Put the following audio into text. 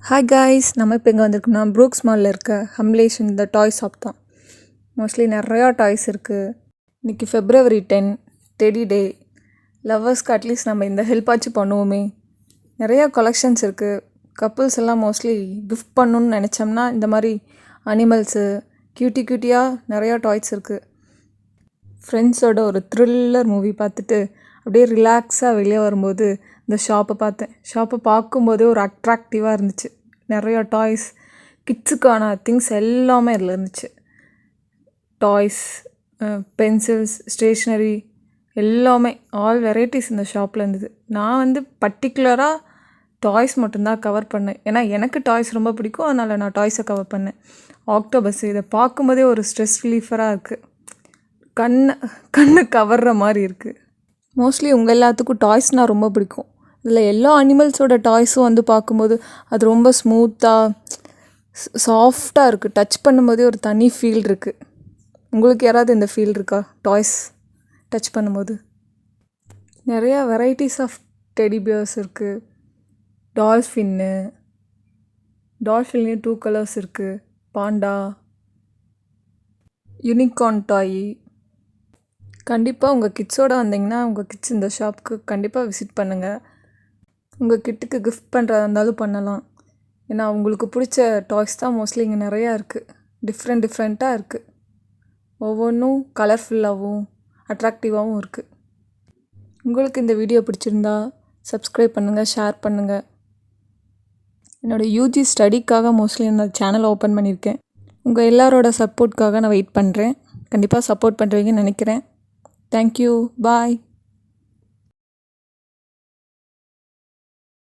Hi guys, நம்ம இப்போ எங்கே வந்திருக்கோம்னா ப்ரூக்ஸ் மாலில் இருக்க ஹம்லேஷ் இந்த டாய் ஷாப் தான். மோஸ்ட்லி நிறையா டாய்ஸ் இருக்குது. இன்றைக்கி February 10 டெடி டே. லவ்வர்ஸ்க்கு அட்லீஸ்ட் நம்ம இந்த ஹெல்ப் ஆச்சு பண்ணுவோமே. நிறையா கலெக்ஷன்ஸ் இருக்குது. கப்புள்ஸ் எல்லாம் மோஸ்ட்லி கிஃப்ட் பண்ணணுன்னு நினச்சோம்னா இந்த மாதிரி அனிமல்ஸு க்யூட்டியாக நிறையா டாய்ஸ் இருக்குது. ஃப்ரெண்ட்ஸோட ஒரு த்ரில்லர் மூவி பார்த்துட்டு அப்படியே ரிலாக்ஸாக வெளியே வரும்போது இந்த ஷாப்பை பார்த்தேன். ஷாப்பை பார்க்கும்போதே ஒரு அட்ராக்டிவாக இருந்துச்சு. நிறையா டாய்ஸ், கிட்ஸுக்கான திங்ஸ் எல்லாமே அதில் இருந்துச்சு. டாய்ஸ், பென்சில்ஸ், ஸ்டேஷ்னரி எல்லாமே ஆல் வெரைட்டிஸ் இந்த ஷாப்பில் இருந்தது. நான் பர்டிகுலராக டாய்ஸ் மட்டும்தான் கவர் பண்ணேன். ஏன்னா எனக்கு டாய்ஸ் ரொம்ப பிடிக்கும். அதனால் நான் டாய்ஸை கவர் பண்ணேன். ஆக்டோபஸ் இதை பார்க்கும்போதே ஒரு ஸ்ட்ரெஸ் ரிலீஃபராக இருக்குது. கண்ணு கவர்ற மாதிரி இருக்குது. மோஸ்ட்லி உங்கள் எல்லாத்துக்கும் டாய்ஸ்னால் ரொம்ப பிடிக்கும். இதில் எல்லா அனிமல்ஸோட டாய்ஸும் பார்க்கும்போது அது ரொம்ப ஸ்மூத்தாக சாஃப்டாக இருக்குது. டச் பண்ணும்போதே ஒரு தனி ஃபீல் இருக்குது. உங்களுக்கு யாராவது இந்த ஃபீல் இருக்கா டாய்ஸ் டச் பண்ணும்போது? நிறையா வெரைட்டிஸ் ஆஃப் டெடி பியர்ஸ் இருக்குது. டால்ஃபின்லேயே 2 கலர்ஸ் இருக்குது. பாண்டா, யூனிகார்ன் டாய். கண்டிப்பாக உங்கள் கிட்ஸோடு வந்தீங்கன்னா உங்கள் கிட்ஸ் இந்த ஷாப்புக்கு கண்டிப்பாக விசிட் பண்ணுங்கள். உங்கள் கிட்டுக்கு கிஃப்ட் பண்ணுறதா இருந்தாலும் பண்ணலாம். ஏன்னா உங்களுக்கு பிடிச்ச டாய்ஸ் தான் மோஸ்ட்லி இங்கே நிறையா இருக்குது. டிஃப்ரெண்ட்டாக இருக்குது. ஒவ்வொன்றும் கலர்ஃபுல்லாகவும் அட்ராக்டிவாகவும் இருக்குது. உங்களுக்கு இந்த வீடியோ பிடிச்சிருந்தா சப்ஸ்கிரைப் பண்ணுங்கள், ஷேர் பண்ணுங்கள். என்னோடய UG ஸ்டடிக்காக மோஸ்ட்லி இந்த சேனலை ஓப்பன் பண்ணியிருக்கேன். உங்கள் எல்லாரோட சப்போர்ட்காக நான் வெயிட் பண்ணுறேன். கண்டிப்பாக சப்போர்ட் பண்ணுறீங்கன்னு நினைக்கிறேன். தேங்க்யூ, பாய்.